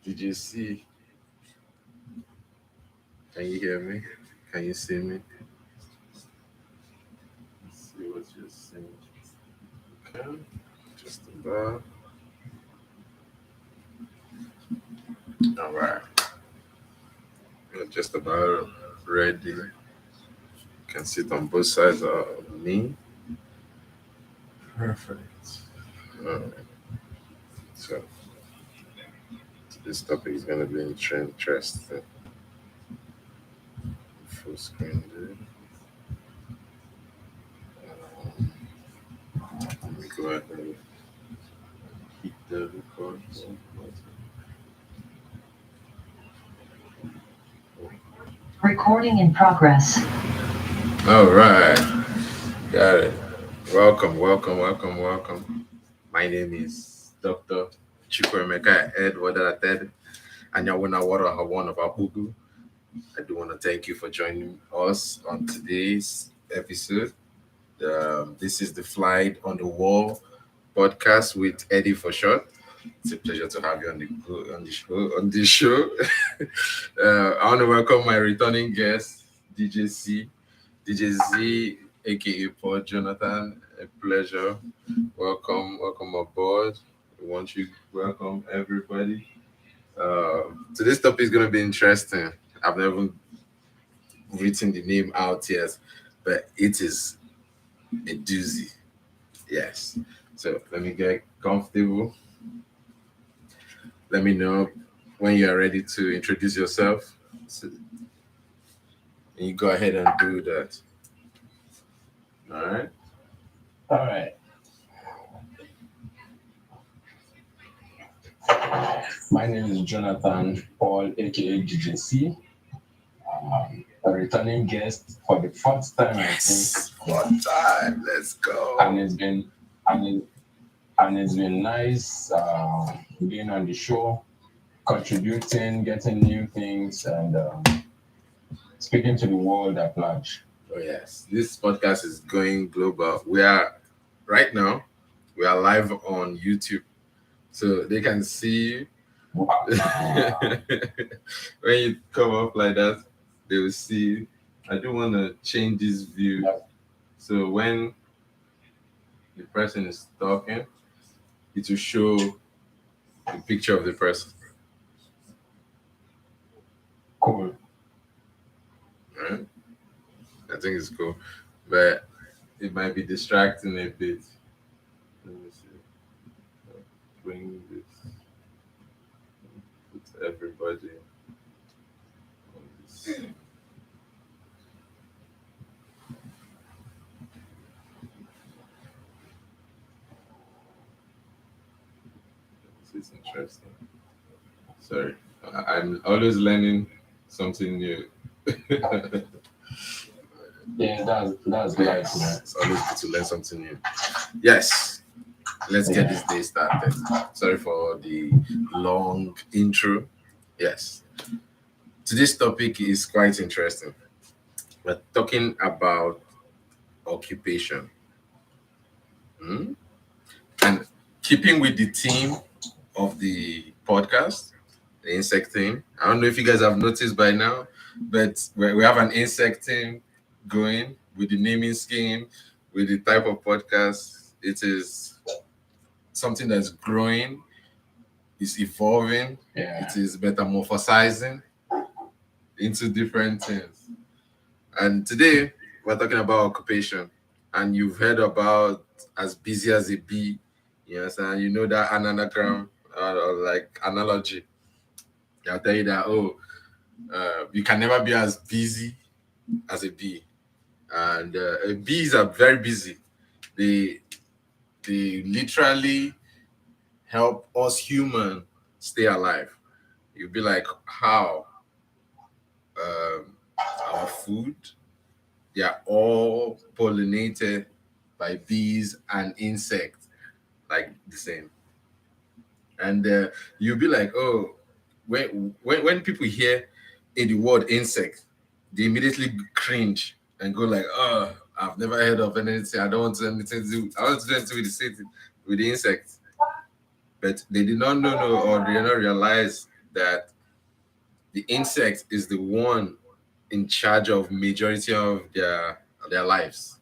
Did you see? Can you hear me? Can you see me? Let's see what you're saying. Okay, just about. All right, we're just about ready. You can sit on both sides of me. Perfect. All right. So this topic is gonna be interesting. Full screen, dude. Let me go ahead and hit the record button. Recording in progress. All right, got it. Welcome. My name is Dr. Chukwemeka Edward and Yawuna Water one of Abugu. I do want to thank you for joining us on today's episode. This is the FlyEd on the Wall podcast with Eddy4Shot. It's a pleasure to have you on the show. I want to welcome my returning guest, DJ Z, aka Paul Jonathan. A pleasure. Welcome aboard. We want you to welcome everybody. Today's topic is going to be interesting. I've never written the name out yet, but it is a doozy. Yes. So let me get comfortable. Let me know when you are ready to introduce yourself. So, and you go ahead and do that. All right. All right. My name is Jonathan Paul, aka GJC. A returning guest for the fourth time, Yes. One time. Let's go. and it's been and it's been nice being on the show, contributing, getting new things, and speaking to the world at large. Oh yes. This podcast is going global. We are live on YouTube. So they can see Wow. when you come up like that, they will see. I do want to change this view. So when the person is talking, it will show the picture of the person. Cool. Right? I think it's cool. But it might be distracting a bit. Let me see. Bring this. Put everybody on this. This is interesting. Sorry. I'm always learning something new. Yeah, that's nice, man. It's always good to learn something new. Yes. Let's get this day started. Sorry for the long intro. Yes. Today's topic is quite interesting. We're talking about occupation. Hmm? And keeping with the theme of the podcast, the insect theme. I don't know if you guys have noticed by now, but we have an insect theme going with the naming scheme, with the type of podcast. It is something that's growing, is evolving, Yeah. it is metamorphosizing into different things. And today we're talking about occupation. And you've heard about as busy as a bee, yes, and you know that anagram or like analogy. I'll tell you that you can never be as busy as a bee. And bees are very busy. They literally help us human stay alive. You'll be like, how? Um, our food, they are all pollinated by bees and insects, like the same. And you'll be like, oh, when people hear in the word insect, they immediately cringe and go like, oh, I've never heard of anything. I don't want to anything to do. I want to do anything with the insects. But they did not know or they did not realize that the insect is the one in charge of majority of their lives.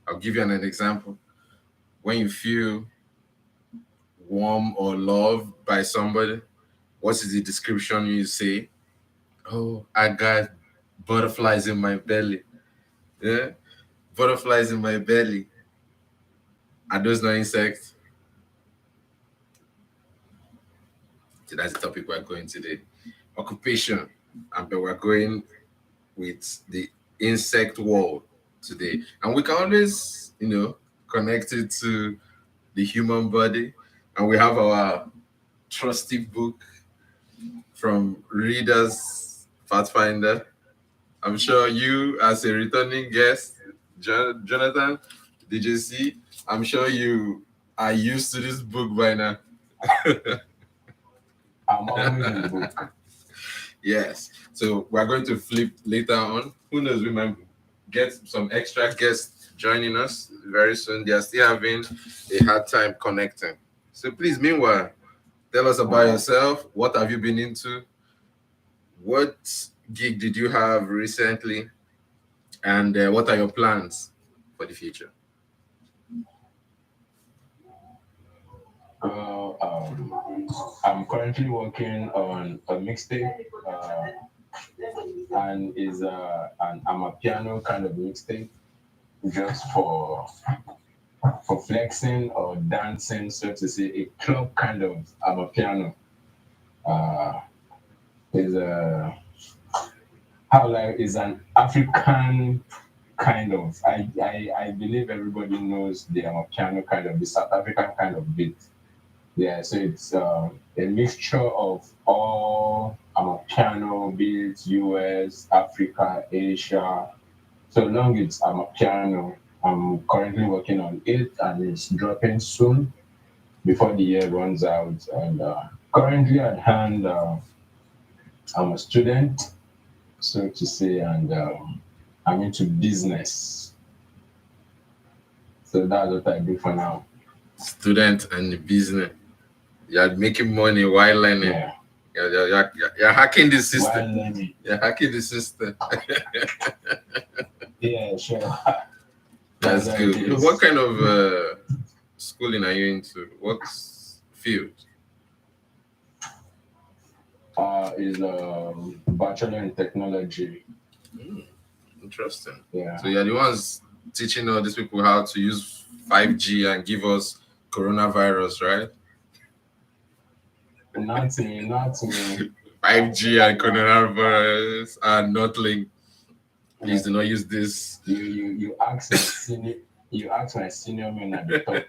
I'll give you an example. When you feel warm or loved by somebody, what is the description you say? Oh, I got butterflies in my belly. Yeah, butterflies in my belly. Are those not insects? So that's the topic we're going today. Occupation. And but we're going with the insect world today. And we can always, connect it to the human body. And we have our trusty book from Reader's Pathfinder. I'm sure you, as a returning guest, Jonathan, DJC, I'm sure you are used to this book by now. I'm always in the book. Yes. So we're going to flip later on. Who knows? We might get some extra guests joining us very soon. They are still having a hard time connecting. So please, meanwhile, tell us about yourself. What have you been into? What gig did you have recently? And what are your plans for the future? I'm currently working on a mixtape, and is an amapiano kind of mixtape, just for flexing or dancing, so to say, a club kind of amapiano. Uh, is a how like is an African kind of. I believe everybody knows the amapiano kind of the South African kind of beat. Yeah, so it's a mixture of all amapiano beats, US, Africa, Asia. So long it's amapiano. I'm currently working on it and it's dropping soon before the year runs out. And currently at hand, I'm a student, so to say, and I'm into business. So that's what I do for now. Student and business. You're making money while learning. Yeah. You're hacking the While system. learning. You're hacking the system. Yeah, sure. That's That's good. it is. What kind of schooling are you into? What field? Is bachelor in technology. Interesting. Yeah. So you're the ones teaching all these people how to use 5G and give us coronavirus, right? Not me, not me. 5G and coronavirus are not linked. Please do not use this. You ask my senior man at the top.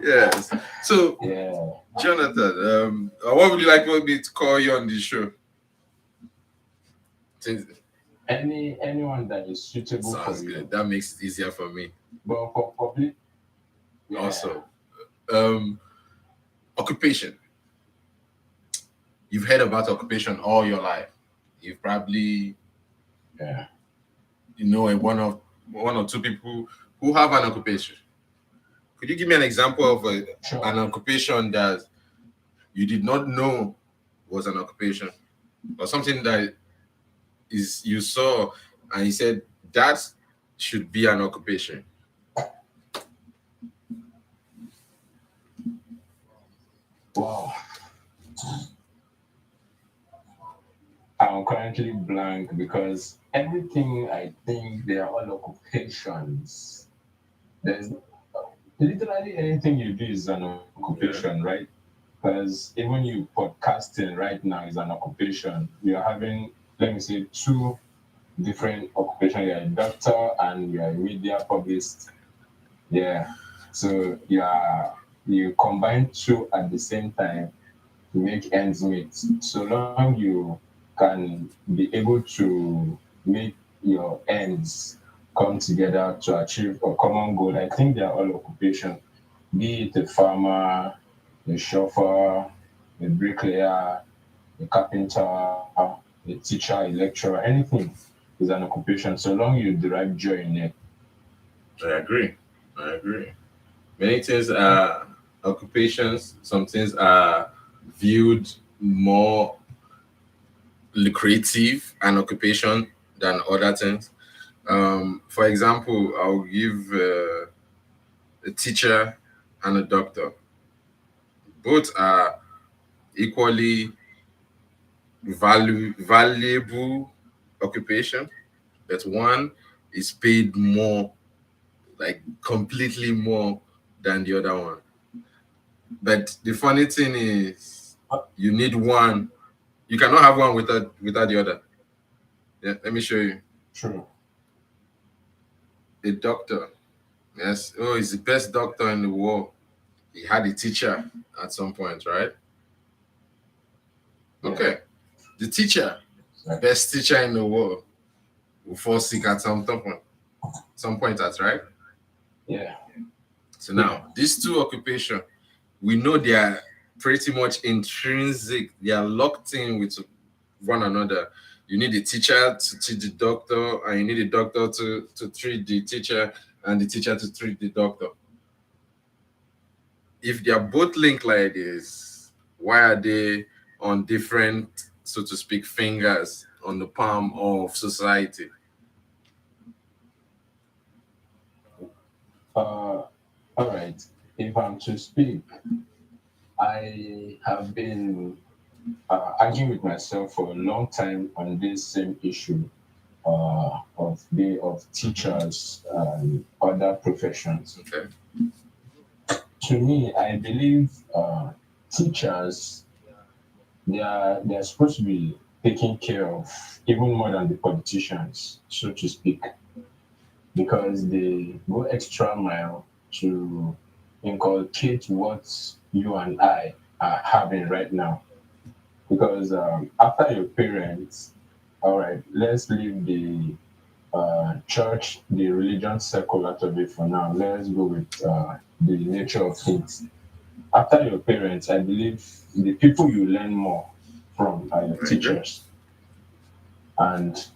Yes. So, Yeah. Jonathan, what would you like me to call you on the show? Since- Anyone that is suitable Sounds for good. you. That makes it easier for me. But for public, yeah. Also, occupation. You've heard about occupation all your life. You've probably Yeah. one or two people who have an occupation. Could you give me an example of Sure. an occupation that you did not know was an occupation, or something that is you saw and you said that should be an occupation? Wow. I'm currently blank because everything I think they are all occupations. There's literally anything you do is an occupation, right? Because even you podcasting right now is an occupation. You're having, let me say, two different occupations. You're a doctor and you're a media publicist. Yeah. So you combine two at the same time to make ends meet. So long you can be able to make your ends come together to achieve a common goal. I think they are all occupation, be it a farmer, a chauffeur, a bricklayer, a carpenter, a teacher, a lecturer, anything is an occupation so long you derive joy in it. I agree. Many things are occupations, some things are viewed more lucrative an occupation than other things. For example, I'll give a teacher and a doctor. Both are equally valuable occupation, but one is paid more, like completely more than the other one. But the funny thing is, you need one. You cannot have one without the other. Yeah, let me show you. True. A doctor. Yes. Oh, he's the best doctor in the world. He had a teacher at some point, right? Yeah. Okay. The teacher, Right. best teacher in the world, will fall sick at some point, that's right. Yeah. So now, these two occupations, we know they are pretty much intrinsic. They are locked in with one another. You need a teacher to teach the doctor, and you need a doctor to treat the teacher, and the teacher to treat the doctor. If they are both linked like this, why are they on different, so to speak, fingers on the palm of society? All right. If I'm to speak, I have been arguing with myself for a long time on this same issue of teachers and other professions. Okay. To me, I believe teachers they are supposed to be taken care of even more than the politicians, so to speak, because they go extra mile to inculcate what you and I are having right now. Because after your parents, all right, let's leave the church, the religion circle out of it for now. Let's go with the nature of things. After your parents, I believe the people you learn more from are your I agree. teachers, and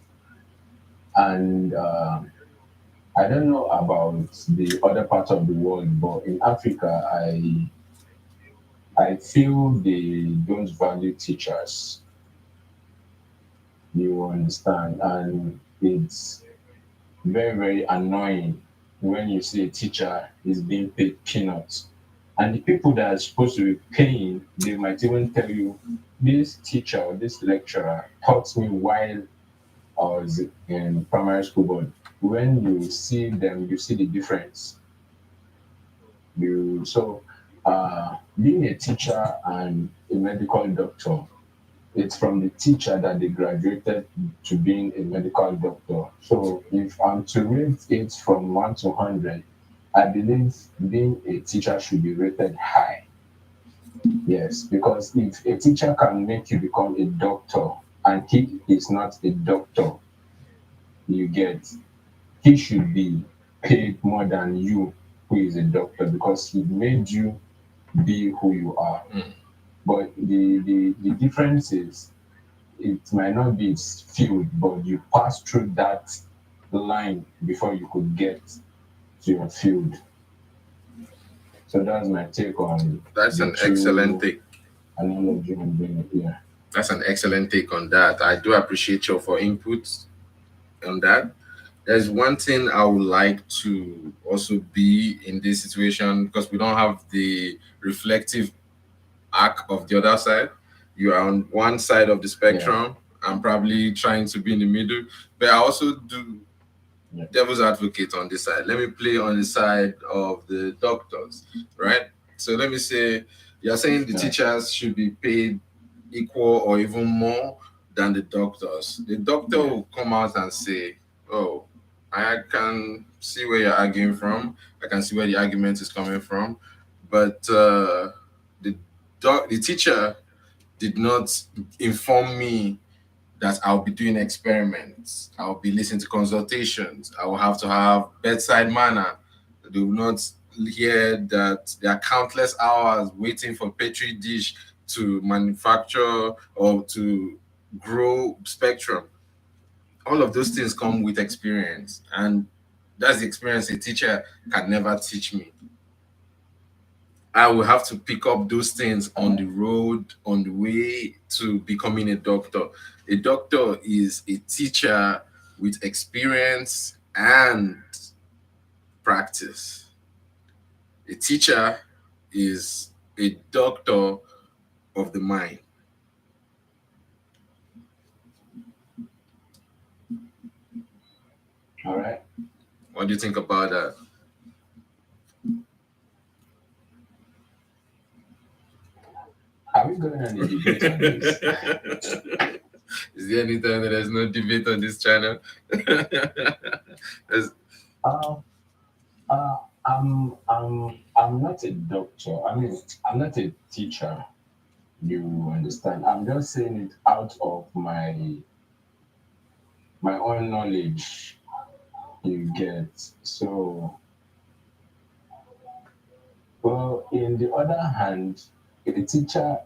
and I don't know about the other parts of the world, but in Africa, I feel they don't value teachers. You understand, and it's very annoying when you see a teacher is being paid peanuts. And the people that are supposed to be paying, they might even tell you, this teacher or this lecturer taught me while I was in primary school. But when you see them, you see the difference. Being a teacher and a medical doctor, it's from the teacher that they graduated to being a medical doctor. So if I'm to rate it from 1 to 100, I believe being a teacher should be rated high. Yes, because if a teacher can make you become a doctor and he is not a doctor, you get, he should be paid more than you who is a doctor because he made you be who you are. Mm. But the difference is it might not be its field, but you pass through that line before you could get to your field. So that's my take on That's the an excellent two take. analogy I'm bringing here. That's an excellent take on that. I do appreciate your for input on that. There's one thing I would like to also be in this situation because we don't have the reflective arc of the other side. You are on one side of the Yeah, spectrum. I'm probably trying to be in the middle, but I also do yeah, devil's advocate on this side. Let me play on the side of the doctors, right? So let me say you're saying the yeah, teachers should be paid equal or even more than the doctors. The doctor yeah, will come out and say, "Oh, I can see where you're arguing from. I can see where the argument is coming from, but the the teacher did not inform me that I'll be doing experiments. I'll be listening to consultations. I will have to have bedside manner. They will not hear that there are countless hours waiting for petri dish to manufacture or to grow spectrum. All of those things come with experience, and that's the experience a teacher can never teach me. I will have to pick up those things on the road, on the way to becoming a doctor. A doctor is a teacher with experience and practice. A teacher is a doctor of the mind. All right. What do you think about that? Are we going on a debate on this? Is there any time that there's no debate on this channel? There's- Uh, I'm not a doctor. I mean, I'm not a teacher. You understand? I'm just saying it out of my own knowledge. You get so. Well, in the other hand, a teacher,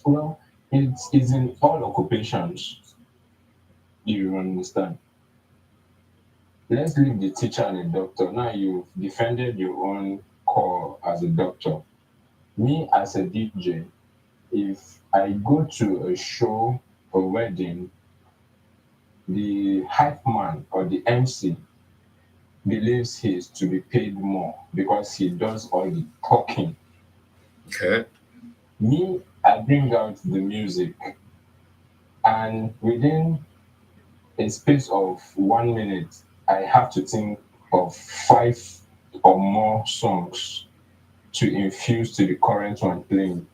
well, it is in all occupations. You understand? Let's leave the teacher and the doctor. Now you've defended your own call as a doctor. Me as a DJ, if I go to a show or wedding, the hype man or the MC believes he is to be paid more because he does all the talking. okay. Me, I bring out the music, and within a space of 1 minute, I have to think of 5 or more songs to infuse to the current one playing.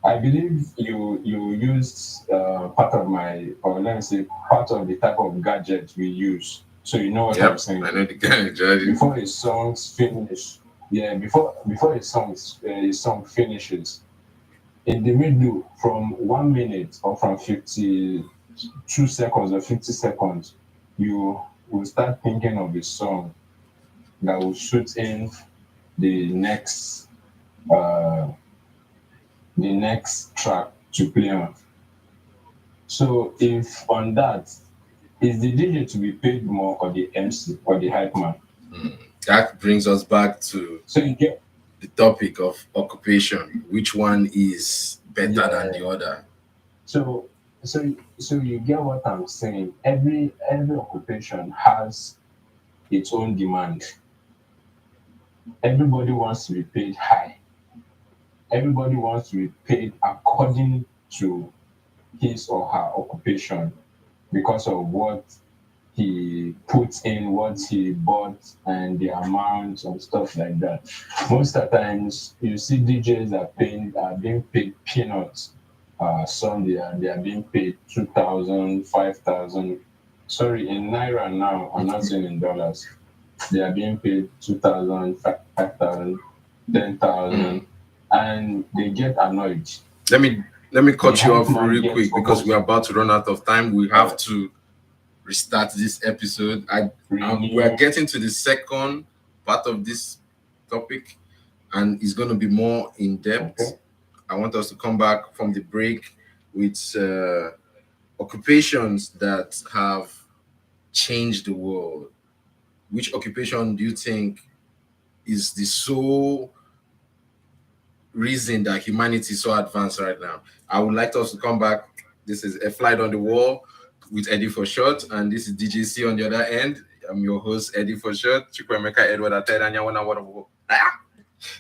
I believe you used part of my, or let me say, part of the type of gadget we use. So you know what I'm Yep, saying. I know the guy, Judge. Before a song's finish, yeah, before a song finishes, in the middle, from 1 minute or from 52 seconds or 50 seconds, you will start thinking of a song that will suit in the next uh, the next track to play on. So if on that, is the DJ to be paid more or the MC or the hype man? That brings us back to So you get the topic of occupation. Which one is better than the other? so so you get what I'm saying. Every occupation has its own demand. Everybody wants to be paid high. Everybody wants to be paid according to his or her occupation because of what he puts in, what he bought, and the amount and stuff like that. Most of the times, you see DJs are being paid peanuts. Some they are being paid 2,000, 5,000. Sorry, in naira now. I'm not saying in dollars. They are being paid 2,000, 5,000, 10,000, and they get annoyed. Let me cut The you hype off man real gets quick because almost we're about to run out of time. We have to restart this episode. We're getting to the second part of this topic, and it's going to be more in depth. Okay. I want us to come back from the break with occupations that have changed the world. Which occupation do you think is the sole reason that humanity is so advanced right now? I would like us to come back. This is a flight on the wall with Eddy4Shot, and this is DJC on the other end. I'm your host, Eddy4Shot. Chukwemeka Edward Ated, Anyawana Waro.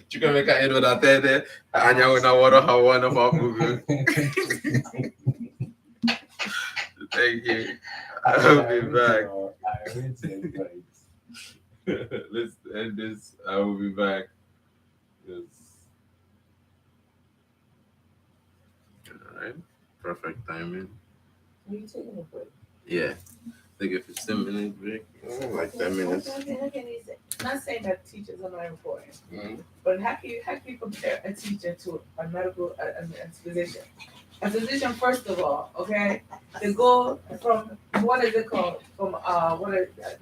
Chukwemeka Edward Ated, Anyawana Waro Hawana Fabugu. Thank you. I'll be back. Let's end this. I will be back. Yes. All right. Perfect timing. Are you taking a break? Yeah. Take a 15-minute break. Like 10 minutes. Okay. Not saying that teachers are not important, Mhm. but how can you compare a teacher to a medical a physician? A physician, first of all, okay, they go from what is it called? From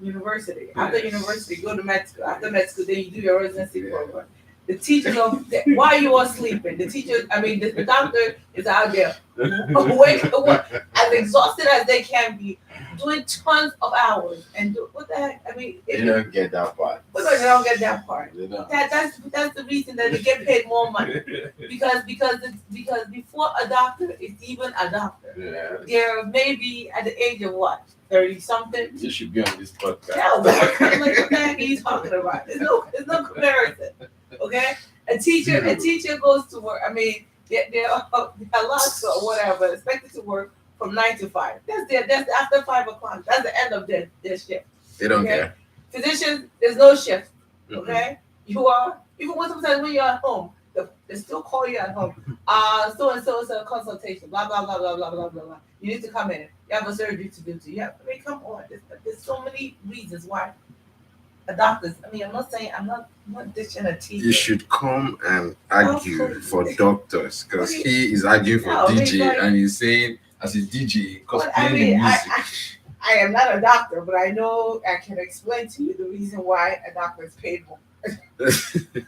university. After university, go to med school. After med school, then you do your residency program. The teachers why are you all sleeping? The doctor is out there, as exhausted as they can be, doing tons of hours and do what the heck? I mean, They don't get that part. but they don't get that part. They don't. That's the reason that they get paid more money because before a doctor is even a doctor, Yeah. they're maybe at the age of what 30 something. You should be on this podcast. Yeah, like what the heck are you talking about? There's no comparison. Okay, a teacher goes to work. I mean, they're lots or whatever expected to work from 9 to 5. That's after 5 o'clock. That's the end of their shift. They don't Okay? care. Physicians, there's no shift. Mhm. Okay, you are even when sometimes when you're at home, they still call you at home. So and so is a consultation. Blah blah blah blah blah blah blah blah. You need to come in. You have a surgery to do. I mean, come on. There's so many reasons why a doctor's. I mean, I'm not dishing a teacher. You should come and argue Absolutely. for doctors because he is arguing for No, he's DJ like- and he's saying as a DJ But cosplaying I the mean, music. I am not a doctor, but I know I can explain to you the reason why a doctor is paid more.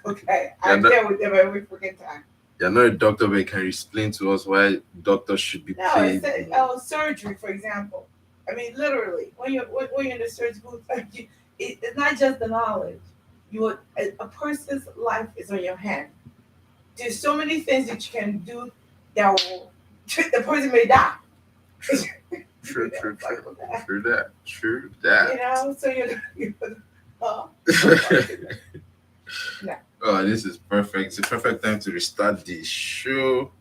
Okay, I'm Yeah, there with them every freaking time. You're not a doctor, but you can explain to us why doctors should be No, paid. it's surgery, for example. I mean, literally, when you're in the surgical, it's not just the knowledge. A person's life is on your hand. There's so many things that you can do that will the person may die. True that. You know, so you're Yeah. Oh, this is perfect. It's a perfect time to restart the show.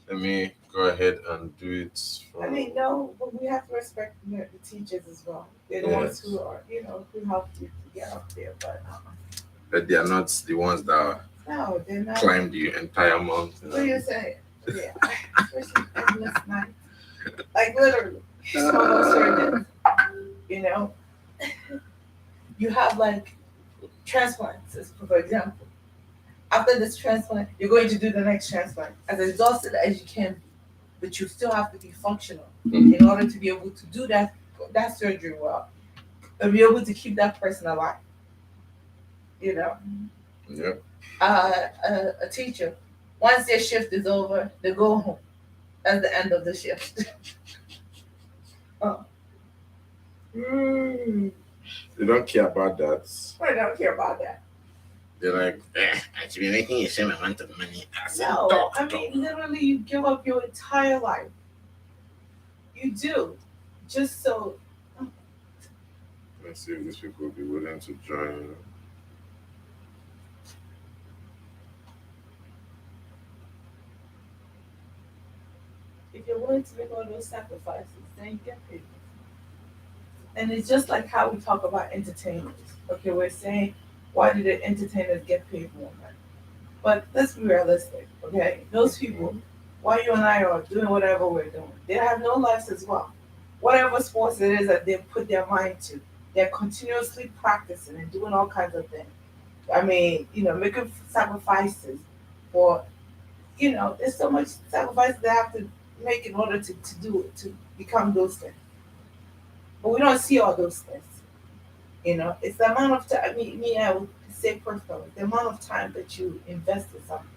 Let me go ahead and do it. I mean, no, but we have to respect the teachers as well. They're the ones who are, who helped you to get up there. But they are not the ones that No, they're not. climbed the entire mountain. What do you say? Yeah, especially endless night. Like literally, solo surgeons. You know, you have like transplants, for example. After this transplant, you're going to do the next transplant as exhausted as you can be, but you still have to be functional in order to be able to do that surgery well and be able to keep that person alive. You know, Yep. a teacher, once their shift is over, they go home. That's the end of the shift. Oh. They don't care about that. I don't care about that. They're like, I should be making a same amount of money as a No, doctor. I mean, literally, you give up your entire life. You do. Just so. Let's see if these people will be willing to join. If you're willing to make all those sacrifices, then you get paid. And it's just like how we talk about entertainers. Okay, we're saying, why do the entertainers get paid more money? But let's be realistic, okay? Those people, while you and I are doing whatever we're doing, they have no lives as well. Whatever sports it is that they put their mind to, they're continuously practicing and doing all kinds of things. I mean, making sacrifices for, there's so much sacrifice they have to make in order to do it, to become those things. But we don't see all those things. It's the amount of time, I would say personally, the amount of time that you invest in something.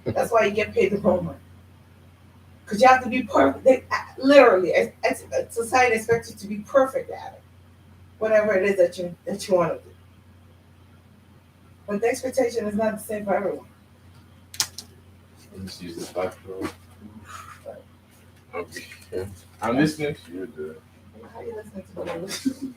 That's why you get paid the more money. Because you have to be perfect. Literally, society expects you to be perfect at it. Whatever it is that you want to do. But the expectation is not the same for everyone. Let's use the background. Okay. I'm listening to you, dude. How are you listening to what I'm listening?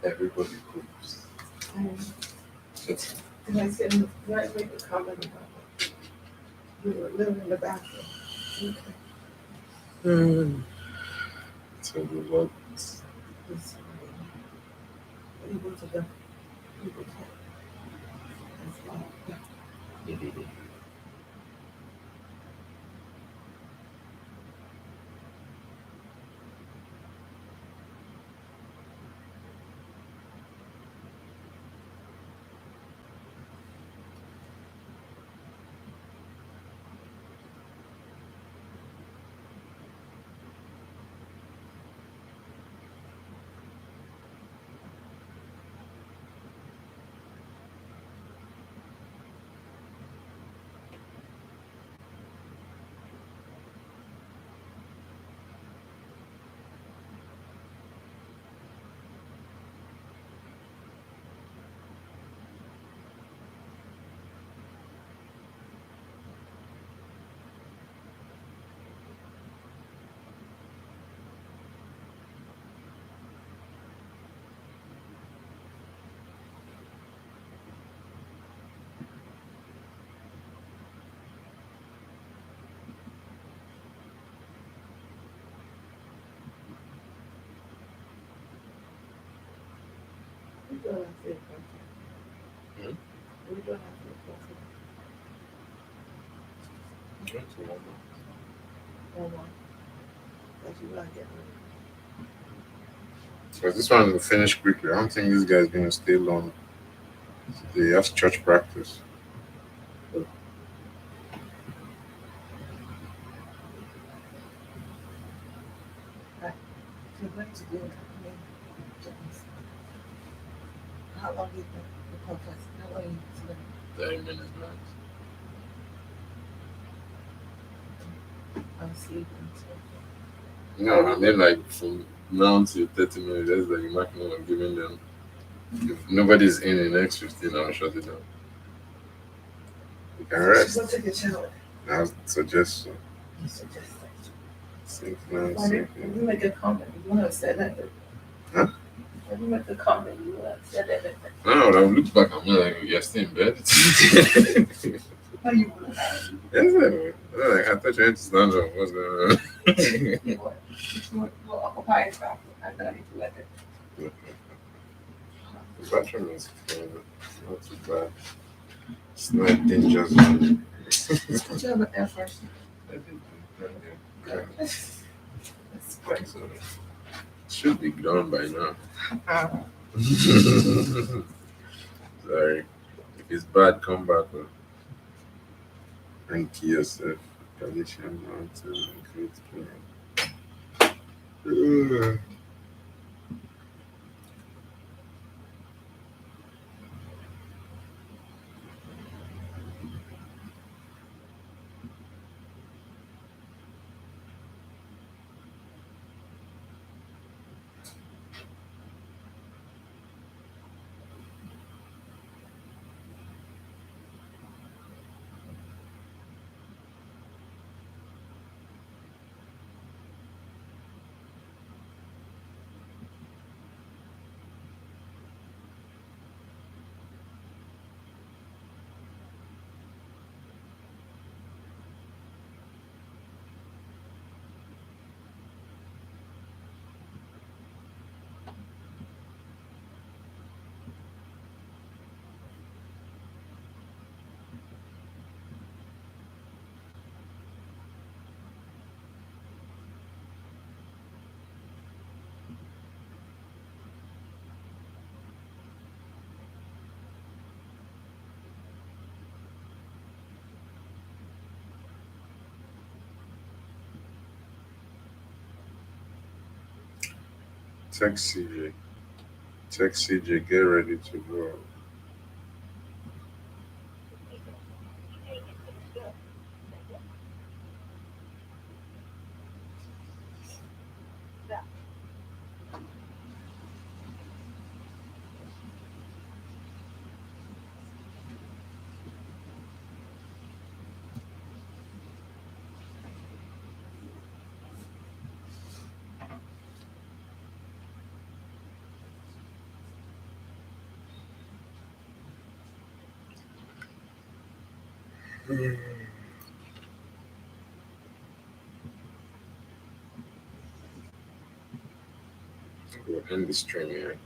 Everybody cooks. It's, Did I say, did I make a comment about that? You were living in the bathroom. Okay. it's a lot. It's, able to go. People can't. That's why. We don't have to Hmm? We don't have to Hold on. That you gotta get So this one will finish quickly. I don't think this guy's gonna stay long. They have church practice. You're going to do it. I mean, goodness. How long do you think the podcast? How long you think 30 minutes max. I'm sleeping? No, I mean like from now to 30 minutes, that's like the maximum I'm giving them. If nobody's in the next 15, I'll shut it down. You can Go rest. take a shower. I suggest so. You suggest that. Sink now, Why sink did in. you make a comment? You want to say that? Huh? Why did you make a comment? You want to say that? No, when I look back, I'm like, you're still in bed. How you want to Like, I thought you had to stand up. What's going on? You were occupied bathroom. I thought I need to let it. The bathroom is not too bad. It's not a danger zone. Did you have an air freshener? I did. Good. That's great. So, it should be done by now. Sorry. If it's bad, come back. And key yourself. Condition mountain and create plan. Text CJ. Text CJ, get ready to go. We'll end the stream here.